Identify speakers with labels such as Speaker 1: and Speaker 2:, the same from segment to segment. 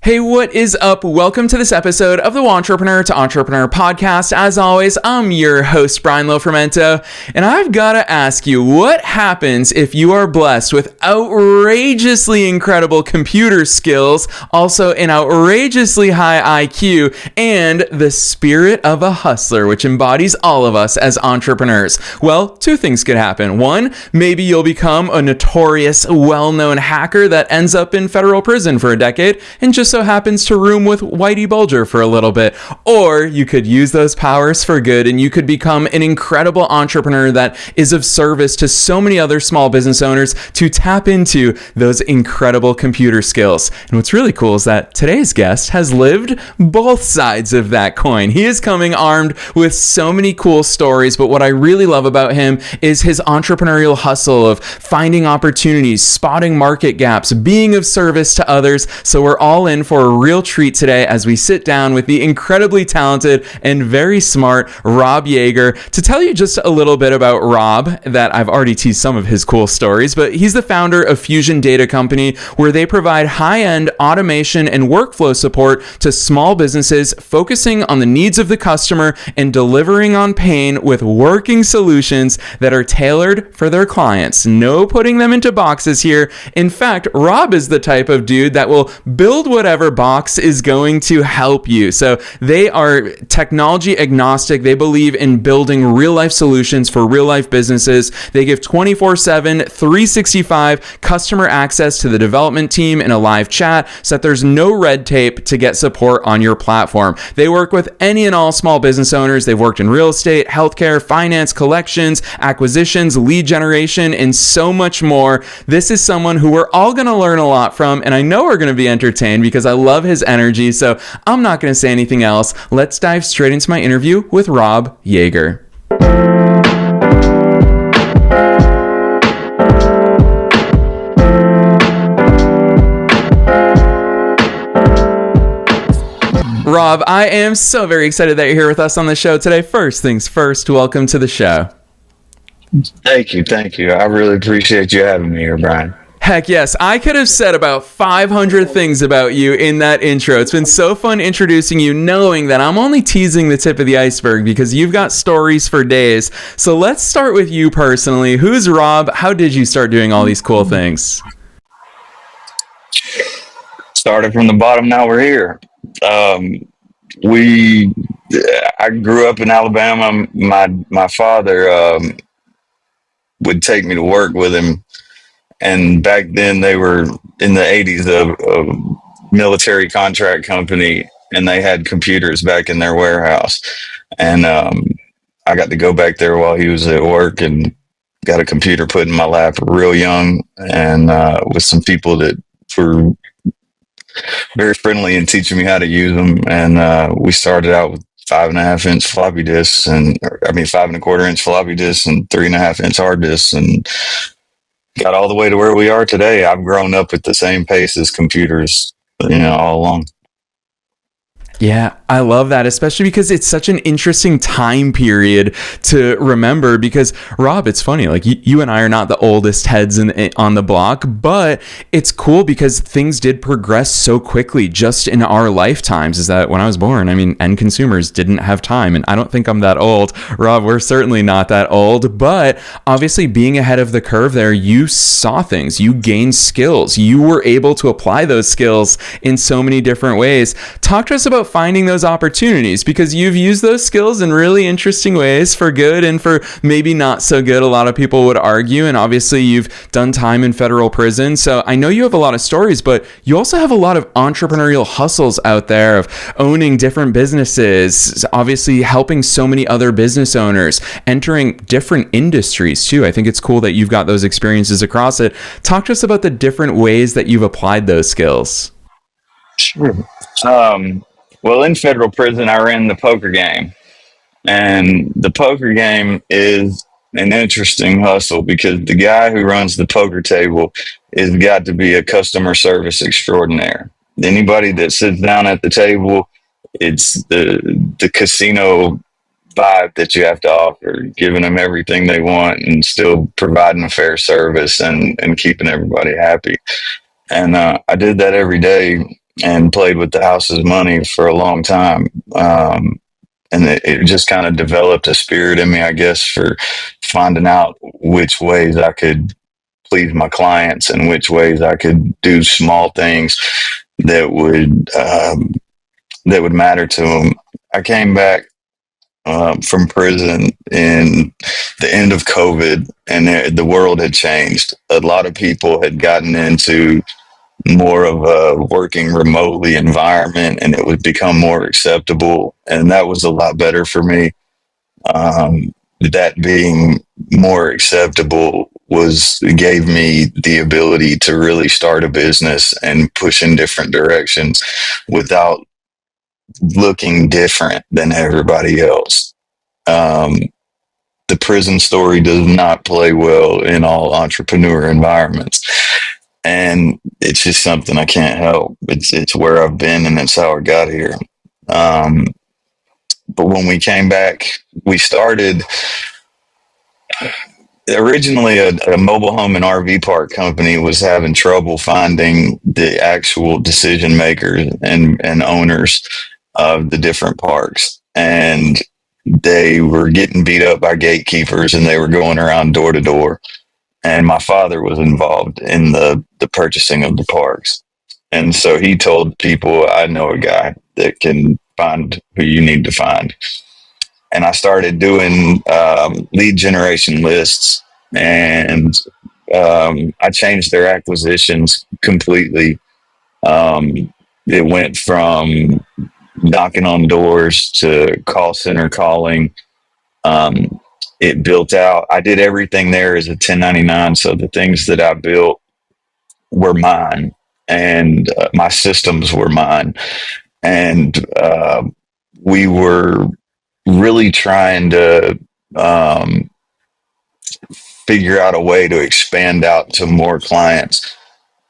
Speaker 1: Hey, what is up? Welcome to this episode of the Entrepreneur to Entrepreneur podcast. As always, I'm your host, Brian Lofermento, and I've got to ask you, what happens if you are blessed with outrageously incredible computer skills, also an outrageously high IQ, and the spirit of a hustler, which embodies all of us as entrepreneurs? Well, two things could happen. One, maybe you'll become a notorious, well-known hacker that ends up in federal prison for a decade and just so happens to room with Whitey Bulger for a little bit. Or you could use those powers for good and you could become an incredible entrepreneur that is of service to so many other small business owners to tap into those incredible computer skills. And what's really cool is that today's guest has lived both sides of that coin. He is coming armed with so many cool stories, but what I really love about him is his entrepreneurial hustle of finding opportunities, spotting market gaps, being of service to others. So we're all in for a real treat today as we sit down with the incredibly talented and very smart Rob Yeager to tell you just a little bit about Rob. That I've already teased some of his cool stories, but he's the founder of Fusion Data Company, where they provide high-end automation and workflow support to small businesses, focusing on the needs of the customer and delivering on pain with working solutions that are tailored for their clients. No putting them into boxes here. In fact, Rob is the type of dude that will build whatever box is going to help you. So they are technology agnostic. They believe in building real life solutions for real life businesses. They give 24/7, 365 customer access to the development team in a live chat so that there's no red tape to get support on your platform. They work with any and all small business owners. They've worked in real estate, healthcare, finance, collections, acquisitions, lead generation, and so much more. This is someone who we're all going to learn a lot from, and I know we're going to be entertained because I love his energy, so I'm not going to say anything else. Let's dive straight into my interview with Rob Yeager. Rob, I am so very excited that you're here with us on the show today. First things first, welcome to the show.
Speaker 2: Thank you. I really appreciate you having me here, Brian.
Speaker 1: Heck yes, I could have said about 500 things about you in that intro. It's been so fun introducing you, knowing that I'm only teasing the tip of the iceberg because you've got stories for days. So let's start with you personally. Who's Rob? How did you start doing all these cool things?
Speaker 2: Started from the bottom, now we're here. I grew up in Alabama. My father would take me to work with him. And back then they were in the 80s, a military contract company, and they had computers back in their warehouse. And I got to go back there while he was at work and got a computer put in my lap real young, and with some people that were very friendly in teaching me how to use them. And we started out with 5.5-inch floppy disks, 5.25-inch floppy disks and 3.5-inch hard disks, and got all the way to where we are today. I've grown up at the same pace as computers, all along.
Speaker 1: Yeah, I love that, especially because it's such an interesting time period to remember. Because Rob, it's funny, like you and I are not the oldest heads on the block, but it's cool because things did progress so quickly just in our lifetimes. Is that when I was born, end consumers didn't have time, and I don't think I'm that old. Rob, we're certainly not that old, but obviously being ahead of the curve there, you saw things, you gained skills, you were able to apply those skills in so many different ways. Talk to us about finding those opportunities, because you've used those skills in really interesting ways, for good and for maybe not so good, a lot of people would argue. And obviously you've done time in federal prison, so I know you have a lot of stories, but you also have a lot of entrepreneurial hustles out there of owning different businesses, obviously helping so many other business owners, entering different industries too. I think it's cool that you've got those experiences across it. Talk to us about the different ways that you've applied those skills.
Speaker 2: Sure. Well, in federal prison, I ran the poker game. And the poker game is an interesting hustle because the guy who runs the poker table has got to be a customer service extraordinaire. Anybody that sits down at the table, it's the casino vibe that you have to offer, giving them everything they want and still providing a fair service and keeping everybody happy. And I did that every day and played with the house's money for a long time. And it just kind of developed a spirit in me, I guess, for finding out which ways I could please my clients and which ways I could do small things that would matter to them. I came back from prison in the end of COVID, and the world had changed. A lot of people had gotten into more of a working remotely environment, and it would become more acceptable, and that was a lot better for me. That being more acceptable was gave me the ability to really start a business and push in different directions without looking different than everybody else. Um, the prison story does not play well in all entrepreneur environments, and it's just something I can't help. It's where I've been, and it's how I got here. Um, but when we came back, we started originally a mobile home and RV park company was having trouble finding the actual decision makers and owners of the different parks. And they were getting beat up by gatekeepers, and they were going around door to door. And my father was involved in the purchasing of the parks. And so he told people, I know a guy that can find who you need to find. And I started doing lead generation lists, and I changed their acquisitions completely. It went from knocking on doors to call center calling. Um, it built out. I did everything there as a 1099, so the things that I built were mine, and my systems were mine, and we were really trying to um, figure out a way to expand out to more clients.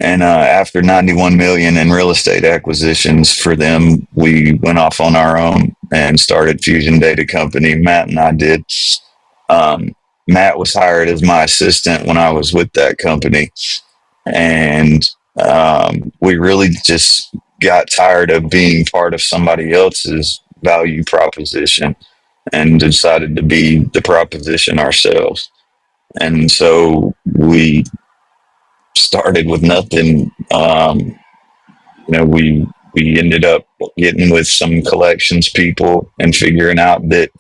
Speaker 2: And after 91 million in real estate acquisitions for them, we went off on our own and started Fusion Data Company. Matt and I did. Um, Matt was hired as my assistant when I was with that company, and we really just got tired of being part of somebody else's value proposition and decided to be the proposition ourselves. And so we started with nothing. We ended up getting with some collections people and figuring out that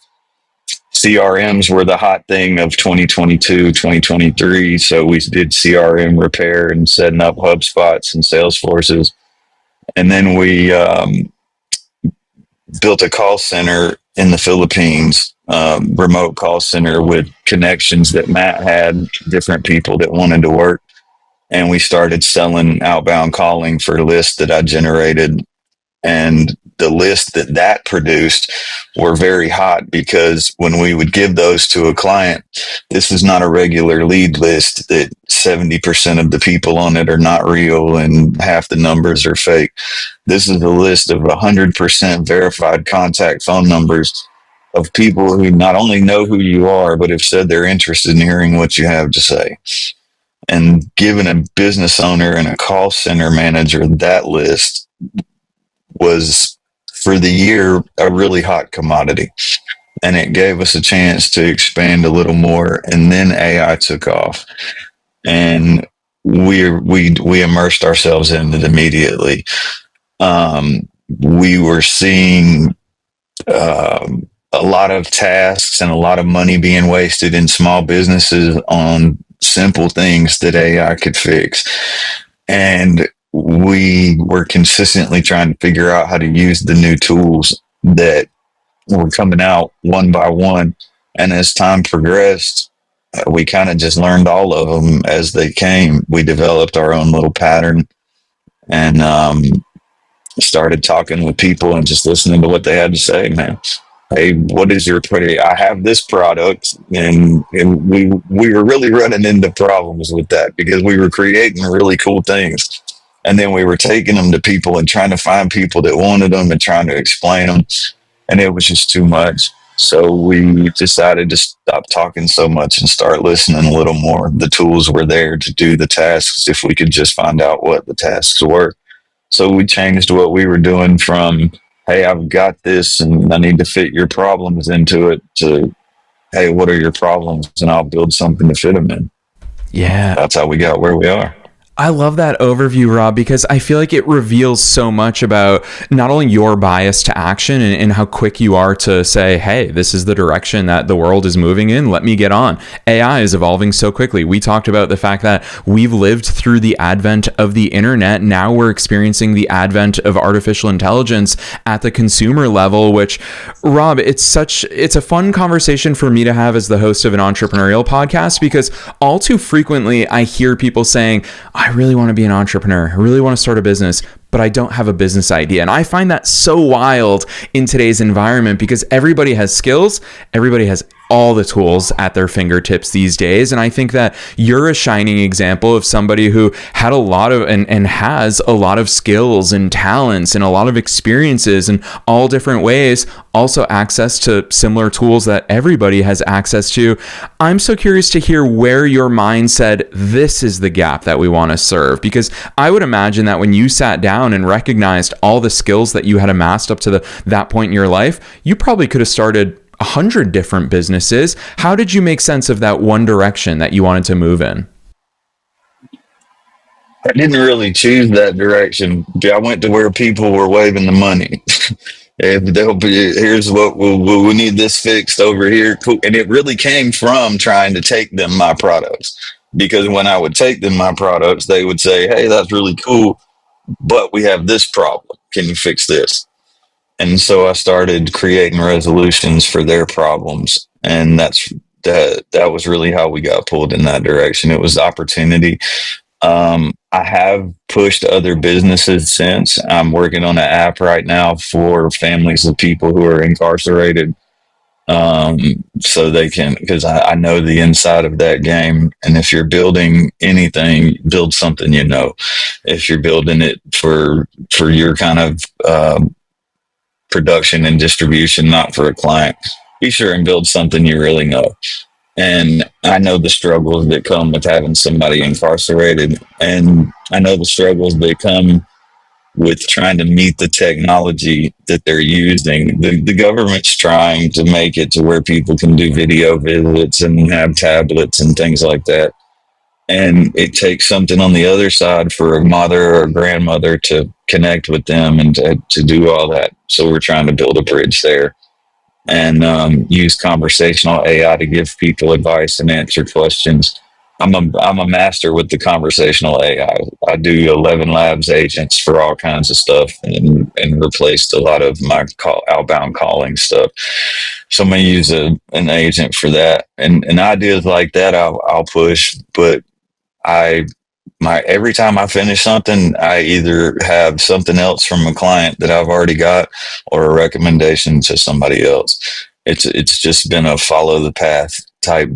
Speaker 2: CRMs were the hot thing of 2022, 2023. So we did CRM repair and setting up HubSpots and Salesforces. And then we built a call center in the Philippines, remote call center with connections that Matt had, different people that wanted to work. And we started selling outbound calling for lists that I generated. And the lists that produced were very hot, because when we would give those to a client, this is not a regular lead list that 70% of the people on it are not real and half the numbers are fake. This is a list of 100% verified contact phone numbers of people who not only know who you are, but have said they're interested in hearing what you have to say. And giving a business owner and a call center manager that list was, for the year, a really hot commodity. And it gave us a chance to expand a little more. And then AI took off, and we immersed ourselves in it immediately. We were seeing a lot of tasks and a lot of money being wasted in small businesses on simple things that AI could fix. And we were consistently trying to figure out how to use the new tools that were coming out one by one. And as time progressed, we kind of just learned all of them as they came. We developed our own little pattern, and started talking with people and just listening to what they had to say, man. Hey, what is your pretty? I have this product, and we were really running into problems with that, because we were creating really cool things, and then we were taking them to people and trying to find people that wanted them and trying to explain them, and it was just too much. So we decided to stop talking so much and start listening a little more. The tools were there to do the tasks if we could just find out what the tasks were. So we changed what we were doing from, hey, I've got this and I need to fit your problems into it, to, hey, what are your problems? And I'll build something to fit them in.
Speaker 1: Yeah.
Speaker 2: That's how we got where we are.
Speaker 1: I love that overview, Rob, because I feel like it reveals so much about not only your bias to action and how quick you are to say, hey, this is the direction that the world is moving in. Let me get on. AI is evolving so quickly. We talked about the fact that we've lived through the advent of the internet. Now we're experiencing the advent of artificial intelligence at the consumer level, which, Rob, it's a fun conversation for me to have as the host of an entrepreneurial podcast, because all too frequently I hear people saying, I really want to be an entrepreneur. I really want to start a business, but I don't have a business idea. And I find that so wild in today's environment, because everybody has skills, everybody has all the tools at their fingertips these days. And I think that you're a shining example of somebody who had a lot of and has a lot of skills and talents and a lot of experiences in all different ways, also access to similar tools that everybody has access to. I'm so curious to hear where your mind said, this is the gap that we want to serve, because I would imagine that when you sat down and recognized all the skills that you had amassed up to that point in your life, you probably could have started 100 different businesses. How did you make sense of that one direction that you wanted to move in?
Speaker 2: I didn't really choose that direction. I went to where people were waving the money. If they'll be, here's what we need this fixed over here. Cool. And it really came from trying to take them my products. Because when I would take them my products, they would say, hey, that's really cool, but we have this problem. Can you fix this? And so I started creating resolutions for their problems. And that was really how we got pulled in that direction. It was opportunity. I have pushed other businesses since. I'm working on an app right now for families of people who are incarcerated. So they can, because I know the inside of that game. And if you're building anything, build something, if you're building it for your kind of, production and distribution, not for a client, be sure and build something you really know. And I know the struggles that come with having somebody incarcerated, and I know the struggles that come with trying to meet the technology that they're using. The government's trying to make it to where people can do video visits and have tablets and things like that. And it takes something on the other side for a mother or a grandmother to connect with them and to do all that. So we're trying to build a bridge there, and use conversational AI to give people advice and answer questions. I'm a master with the conversational AI. I do 11 labs agents for all kinds of stuff, and replaced a lot of my outbound calling stuff. So I'm gonna use an agent for that, and ideas like that I'll push. But every time I finish something, I either have something else from a client that I've already got, or a recommendation to somebody else. It's just been a follow the path type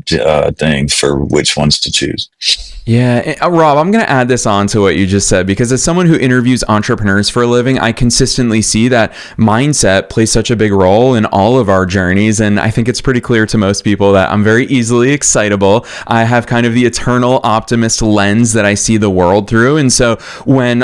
Speaker 2: thing for which ones to choose.
Speaker 1: Yeah, Rob, I'm going to add this on to what you just said, because as someone who interviews entrepreneurs for a living, I consistently see that mindset plays such a big role in all of our journeys. And I think it's pretty clear to most people that I'm very easily excitable. I have kind of the eternal optimist lens that I see the world through. And so when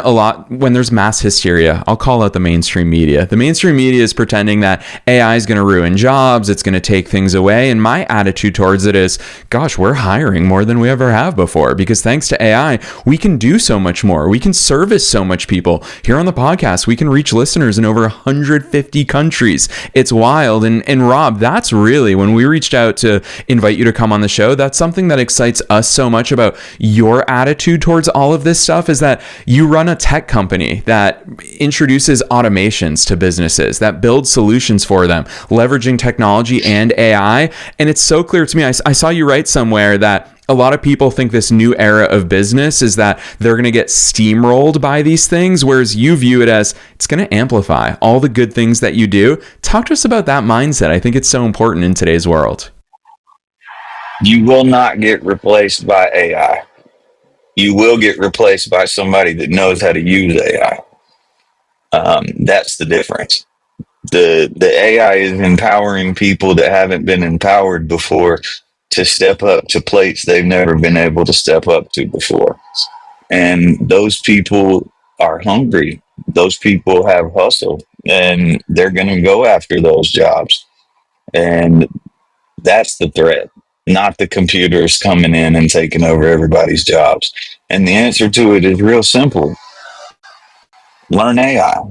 Speaker 1: there's mass hysteria, I'll call out the mainstream media. The mainstream media is pretending that AI is going to ruin jobs, it's going to take things away. And my attitude towards it is, gosh, we're hiring more than we ever have before, because thanks to AI, we can do so much more. We can service so much people. Here on the podcast, we can reach listeners in over 150 countries. It's wild. And Rob, that's really, when we reached out to invite you to come on the show, that's something that excites us so much about your attitude towards all of this stuff, is that you run a tech company that introduces automations to businesses, that builds solutions for them, leveraging technology and AI. And it's so clear to me. I saw you write somewhere that a lot of people think this new era of business is that they're going to get steamrolled by these things, whereas you view it as it's going to amplify all the good things that you do. Talk to us about that mindset. I think it's so important in today's world.
Speaker 2: You will not get replaced by AI. You will get replaced by somebody that knows how to use AI. That's the difference. The AI is empowering people that haven't been empowered before to step up to plates they've never been able to step up to before. And those people are hungry. those people have hustle and they're going to go after those jobs. And that's the threat, not the computers coming in and taking over everybody's jobs. And the answer to it is real simple: learn AI.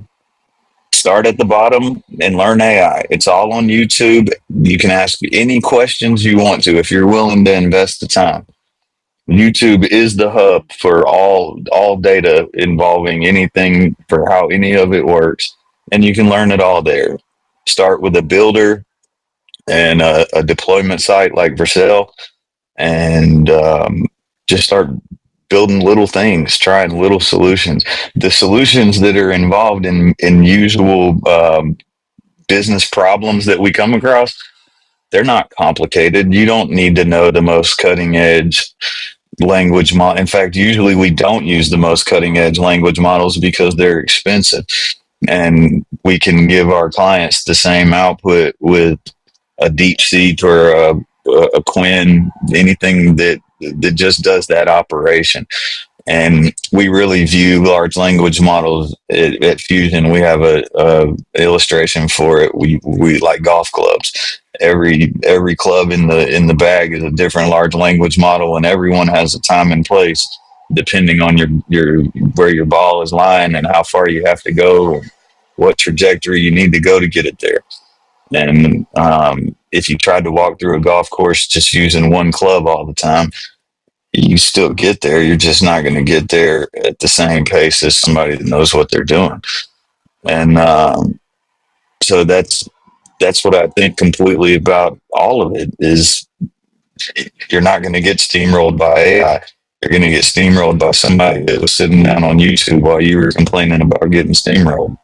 Speaker 2: Start at the bottom and learn AI. It's all on YouTube. You can ask any questions you want to if you're willing to invest the time. YouTube is the hub for all data involving anything for how any of it works, and you can learn it all there. Start with a builder and a deployment site like Vercel, and just start building little things, trying little solutions. The solutions that are involved in usual business problems that we come across, they're not complicated. You don't need to know the most cutting edge language model. In fact, usually we don't use the most cutting edge language models because they're expensive, and we can give our clients the same output with a DeepSeek or a Quinn, anything that just does that operation. And we really view large language models at Fusion. We have a illustration for it. We like golf clubs. Every club in the bag is a different large language model, and everyone has a time and place depending on your where your ball is lying and how far you have to go, what trajectory you need to go to get it there. And if you tried to walk through a golf course just using one club all the time, you still get there. You're just not going to get there at the same pace as somebody that knows what they're doing. And so that's what I think completely about all of it is you're not going to get steamrolled by AI. You're going to get steamrolled by somebody that was sitting down on YouTube while you were complaining about getting steamrolled.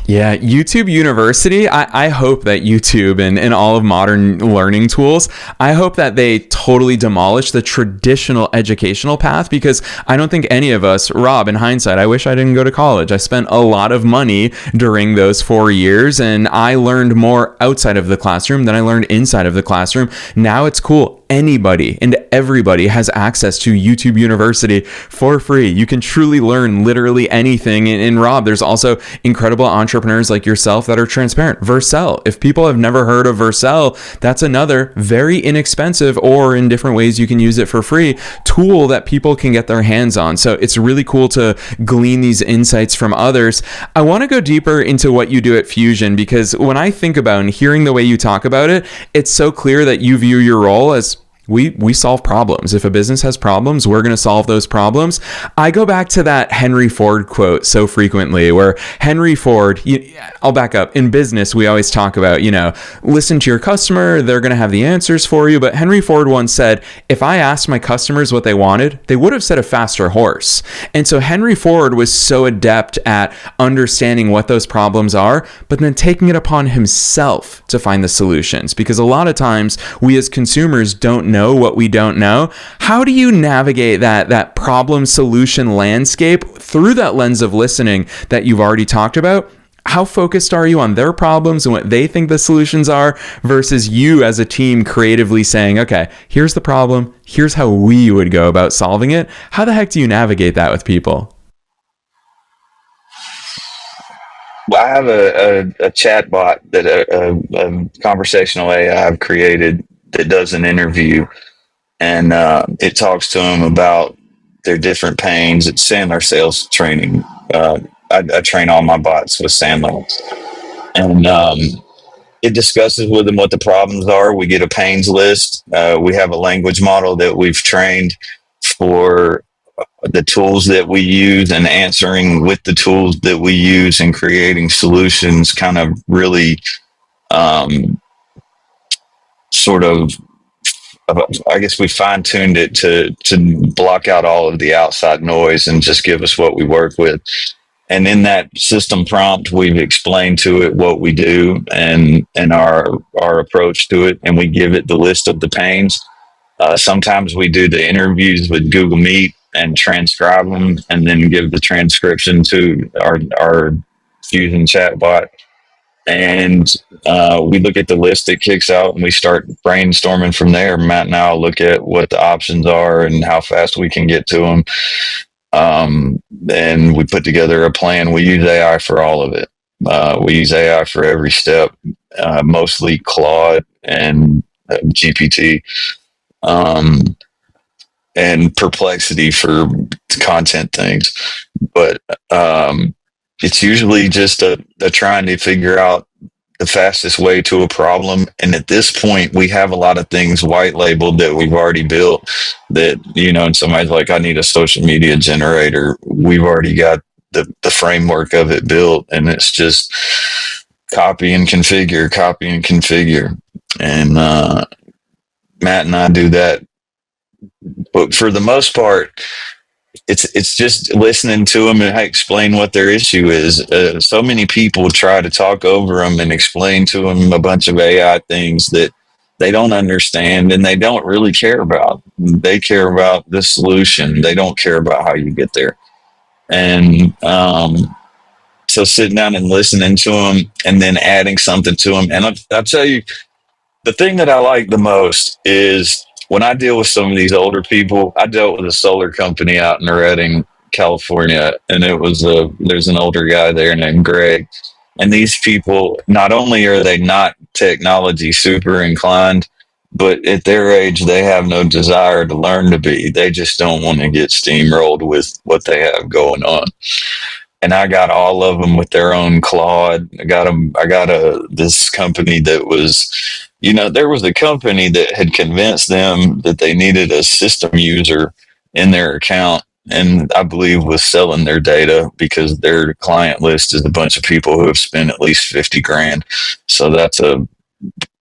Speaker 1: Yeah, YouTube University, I hope that YouTube and all of modern learning tools, I hope that they totally demolish the traditional educational path, because I don't think any of us, Rob, in hindsight, I wish I didn't go to college. I spent a lot of money during those 4 years, and I learned more outside of the classroom than I learned inside of the classroom. Now it's cool. Anybody and everybody has access to YouTube University for free. You can truly learn literally anything. And Rob, there's also incredible entrepreneurs like yourself that are transparent. Vercel. If people have never heard of Vercel, that's another very inexpensive, or in different ways you can use it for free, tool that people can get their hands on. So it's really cool to glean these insights from others. I want to go deeper into what you do at Fusion, because when I think about and hearing the way you talk about it, it's so clear that you view your role as we solve problems. If a business has problems, we're going to solve those problems. I go back to that Henry Ford quote so frequently, where Henry Ford, I'll back up. In business, we always talk about, listen to your customer, they're going to have the answers for you. But Henry Ford once said, if I asked my customers what they wanted, they would have said a faster horse. And so Henry Ford was so adept at understanding what those problems are, but then taking it upon himself to find the solutions. Because a lot of times we as consumers don't know what we don't know. How do you navigate that problem solution landscape through that lens of listening that you've already talked about? How focused are you on their problems and what they think the solutions are versus you as a team creatively saying, okay, here's the problem, here's how we would go about solving it? How the heck do you navigate that with people?
Speaker 2: Well, I have a chat bot that a conversational AI I've created that does an interview, and it talks to them about their different pains. It's Sandler sales training. I train all my bots with Sandler, and it discusses with them what the problems are. We get a pains list. We have a language model that we've trained for the tools that we use, and answering with the tools that we use and creating solutions kind of really sort of, I guess we fine tuned it to block out all of the outside noise and just give us what we work with. And in that system prompt, we've explained to it what we do and our approach to it, and we give it the list of the pains. Sometimes we do the interviews with Google Meet and transcribe them, and then give the transcription to our Fusion chatbot. And we look at the list that kicks out, and we start brainstorming from there. Matt and I'll look at what the options are and how fast we can get to them. And we put together a plan. We use AI for all of it. We use AI for every step, mostly Claude and GPT, um, and Perplexity for content things. But it's usually just a trying to figure out the fastest way to a problem. And at this point, we have a lot of things white labeled that we've already built that, and somebody's like, I need a social media generator. We've already got the framework of it built, and it's just copy and configure, copy and configure. And Matt and I do that. But for the most part, it's just listening to them and explain what their issue is. So many people try to talk over them and explain to them a bunch of AI things that they don't understand and they don't really care about. They care about the solution. They don't care about how you get there. And so sitting down and listening to them and then adding something to them. And I'll tell you, the thing that I like the most is when I deal with some of these older people. I dealt with a solar company out in Redding, California, and there's an older guy there named Greg. And these people, not only are they not technology super inclined, but at their age, they have no desire to learn to be. They just don't want to get steamrolled with what they have going on. And I got all of them with their own Claude. I got this company that was, there was a company that had convinced them that they needed a system user in their account, and I believe was selling their data because their client list is a bunch of people who have spent at least 50 grand. So that's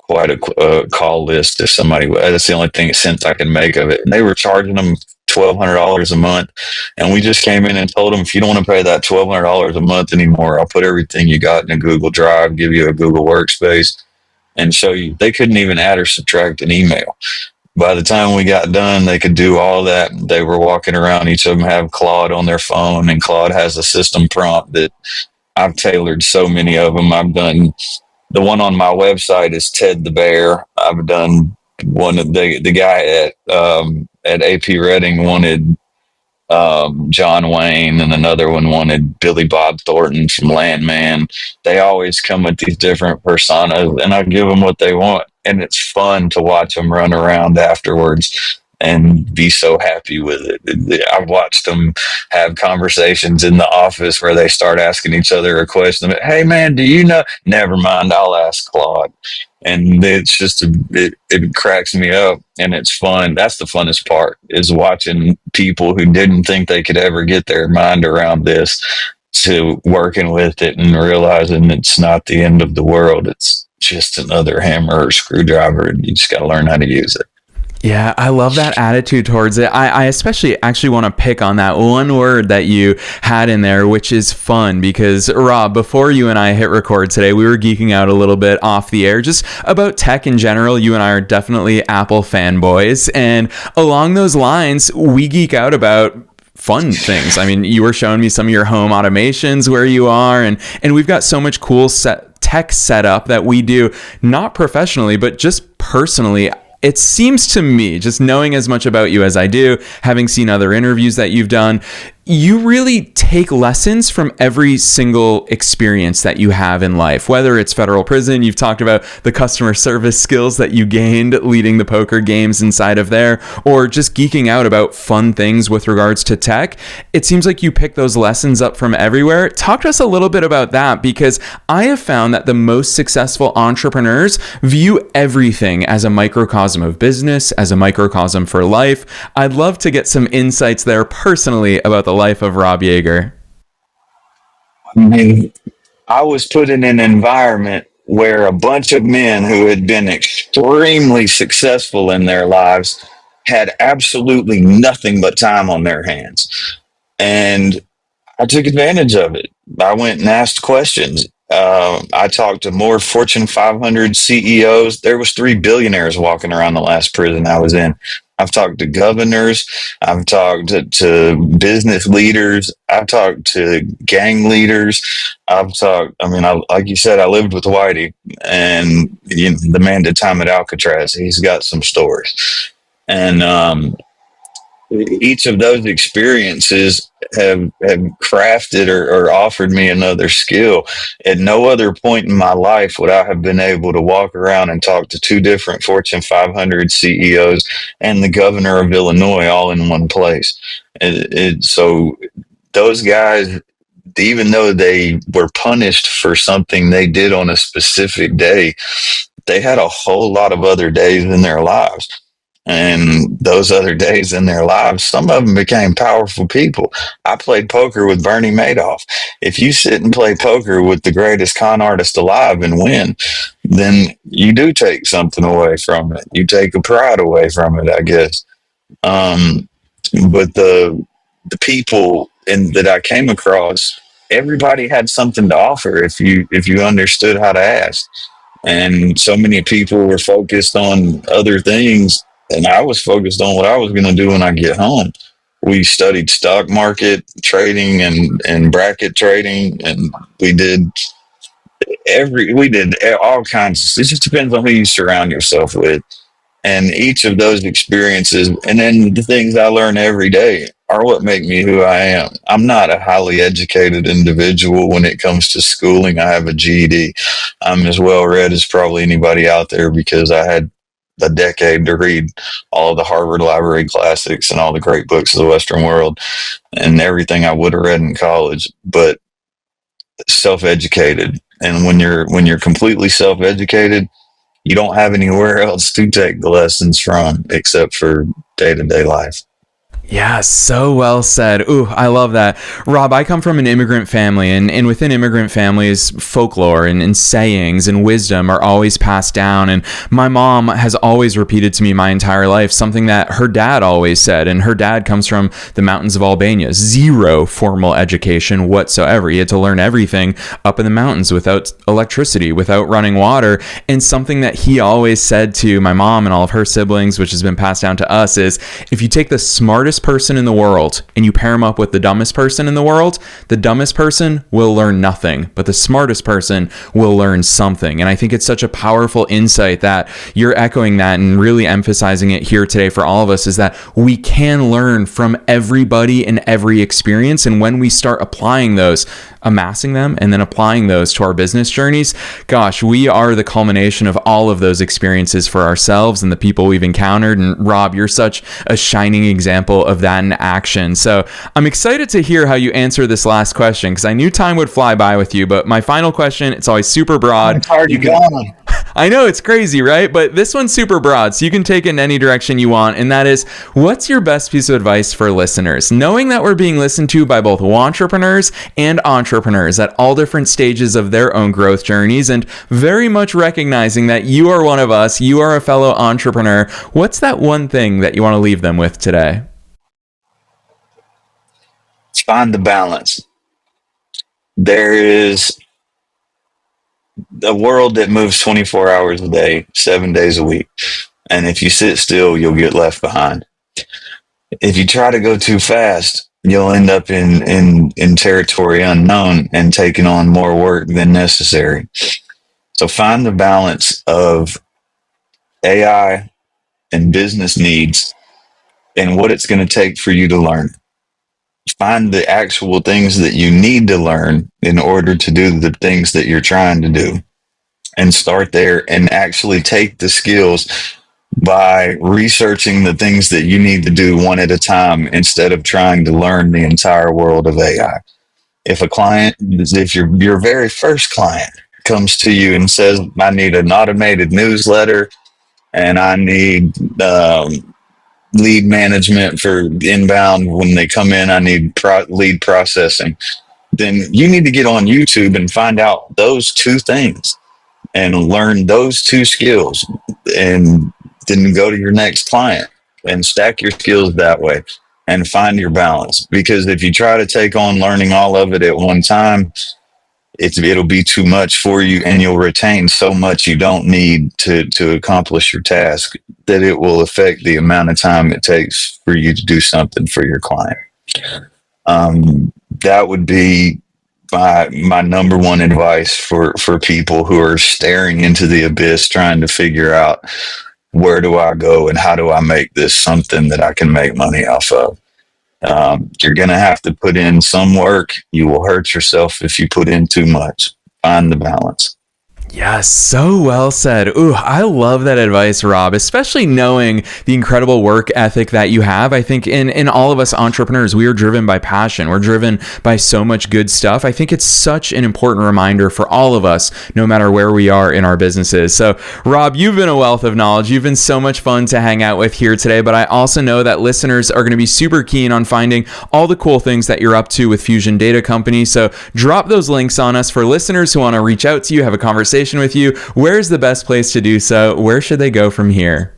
Speaker 2: quite a call list. If somebody, that's the only sense I can make of it. And they were charging them $1,200 a month, and we just came in and told them, if you don't want to pay that $1,200 a month anymore, I'll put everything you got in a Google Drive, give you a Google Workspace, and show you. They couldn't even add or subtract an email. By the time we got done, they could do all that. They were walking around. Each of them have Claude on their phone, and Claude has a system prompt that I've tailored so many of them. I've done the one on my website is Ted the Bear. I've done one of the guy at AP Redding wanted John Wayne, and another one wanted Billy Bob Thornton from Landman. They always come with these different personas, and I give them what they want. And it's fun to watch them run around afterwards and be so happy with it. I've watched them have conversations in the office where they start asking each other a question. Hey, man, do you know? Never mind, I'll ask Claude. And it's just, it cracks me up, and it's fun. That's the funnest part, is watching people who didn't think they could ever get their mind around this to working with it and realizing it's not the end of the world. It's just another hammer or screwdriver, and you just got to learn how to use it.
Speaker 1: Yeah, I love that attitude towards it. I especially actually want to pick on that one word that you had in there, which is fun, because Rob, before you and I hit record today, we were geeking out a little bit off the air just about tech in general. You and I are definitely Apple fanboys, and along those lines, we geek out about fun things. I mean, you were showing me some of your home automations where you are, and we've got so much cool tech setup that we do, not professionally, but just personally. It seems to me, just knowing as much about you as I do, having seen other interviews that you've done, you really take lessons from every single experience that you have in life, whether it's federal prison. You've talked about the customer service skills that you gained leading the poker games inside of there, or just geeking out about fun things with regards to tech. It seems like you pick those lessons up from everywhere. Talk to us a little bit about that, because I have found that the most successful entrepreneurs view everything as a microcosm of business, as a microcosm for life. I'd love to get some insights there personally about the life of Rob Yeager.
Speaker 2: I mean, I was put in an environment where a bunch of men who had been extremely successful in their lives had absolutely nothing but time on their hands. And I took advantage of it. I went and asked questions. I talked to more Fortune 500 CEOs. There was 3 billionaires walking around the last prison I was in. I've talked to governors. I've talked to business leaders. I've talked to gang leaders. Like you said, I lived with Whitey, and the man did time at Alcatraz. He's got some stories. And each of those experiences have crafted or offered me another skill. At no other point in my life would I have been able to walk around and talk to two different Fortune 500 CEOs and the governor of Illinois all in one place. So those guys, even though they were punished for something they did on a specific day, they had a whole lot of other days in their lives. And those other days in their lives, some of them became powerful people. I played poker with Bernie Madoff. If you sit and play poker with the greatest con artist alive and win, then you do take something away from it. You take a pride away from it, I guess. Um, but the people that I came across, everybody had something to offer if you understood how to ask. And so many people were focused on other things, and I was focused on what I was going to do when I get home. We studied stock market trading and bracket trading, and we did all kinds. It just depends on who you surround yourself with. And each of those experiences, and then the things I learn every day, are what make me who I am. I'm not a highly educated individual when it comes to schooling. I have a GED. I'm as well read as probably anybody out there because I had a decade to read all of the Harvard Library classics and all the great books of the Western world and everything I would have read in college. But self-educated, and when you're completely self-educated, you don't have anywhere else to take the lessons from except for day-to-day life.
Speaker 1: Yeah, so well said. Ooh, I love that. Rob, I come from an immigrant family, and within immigrant families, folklore and sayings and wisdom are always passed down. And my mom has always repeated to me my entire life something that her dad always said. And her dad comes from the mountains of Albania, zero formal education whatsoever. He had to learn everything up in the mountains without electricity, without running water. And something that he always said to my mom and all of her siblings, which has been passed down to us, is if you take the smartest person in the world and you pair them up with the dumbest person in the world, the dumbest person will learn nothing, but the smartest person will learn something. And I think it's such a powerful insight that you're echoing that and really emphasizing it here today for all of us, is that we can learn from everybody in every experience. And when we start applying those, amassing them and then applying those to our business journeys, gosh, we are the culmination of all of those experiences for ourselves and the people we've encountered. And Rob, you're such a shining example of that in action. So I'm excited to hear how you answer this last question, because I knew time would fly by with you, but my final question, it's always super broad.
Speaker 2: It's already gone.
Speaker 1: I know, it's crazy, right? But this one's super broad, so you can take it in any direction you want. And that is, what's your best piece of advice for listeners? Knowing that we're being listened to by both entrepreneurs and entrepreneurs at all different stages of their own growth journeys, and very much recognizing that you are one of us, you are a fellow entrepreneur. What's that one thing that you want to leave them with today?
Speaker 2: Find the balance. There is a world that moves 24 hours a day, 7 days a week. And if you sit still, you'll get left behind. If you try to go too fast, you'll end up in territory unknown and taking on more work than necessary. So find the balance of AI and business needs and what it's going to take for you to learn. Find the actual things that you need to learn in order to do the things that you're trying to do, and start there and actually take the skills by researching the things that you need to do one at a time instead of trying to learn the entire world of AI. If your very first client comes to you and says, I need an automated newsletter and I need lead management for inbound when they come in, I need lead processing, then you need to get on YouTube and find out those two things and learn those two skills, and then go to your next client and stack your skills that way and find your balance. Because if you try to take on learning all of it at one time, it'll be too much for you, and you'll retain so much you don't need to accomplish your task that it will affect the amount of time it takes for you to do something for your client. That would be my number one advice for people who are staring into the abyss trying to figure out where do I go and how do I make this something that I can make money off of? You're going to have to put in some work. You will hurt yourself if you put in too much. Find the balance.
Speaker 1: Yes, so well said. Ooh, I love that advice, Rob, especially knowing the incredible work ethic that you have. I think in all of us entrepreneurs, we are driven by passion. We're driven by so much good stuff. I think it's such an important reminder for all of us, no matter where we are in our businesses. So, Rob, you've been a wealth of knowledge. You've been so much fun to hang out with here today, but I also know that listeners are going to be super keen on finding all the cool things that you're up to with Fusion Data Company. So drop those links on us for listeners who want to reach out to you, have a conversation with you. Where's the best place to do so? Where should they go from here?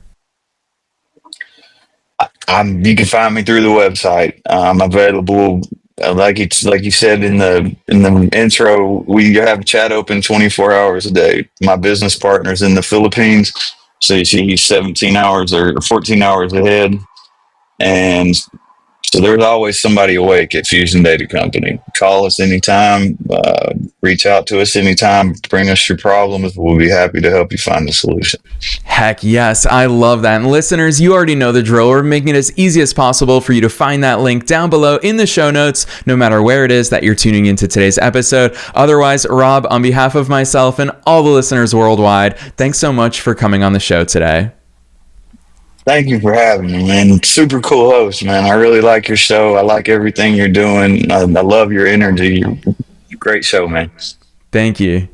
Speaker 2: You can find me through the website. I'm available. Like you said in the intro, we have a chat open 24 hours a day. My business partner's in the Philippines, so she's 17 hours or 14 hours ahead, and so there's always somebody awake at Fusion Data Company. Call us anytime, reach out to us anytime, bring us your problems. We'll be happy to help you find a solution.
Speaker 1: Heck yes, I love that. And listeners, you already know the drill. We're making it as easy as possible for you to find that link down below in the show notes, no matter where it is that you're tuning into today's episode. Otherwise, Rob, on behalf of myself and all the listeners worldwide, thanks so much for coming on the show today.
Speaker 2: Thank you for having me, man. Super cool host, man. I really like your show. I like everything you're doing. I love your energy. Great show, man.
Speaker 1: Thank you.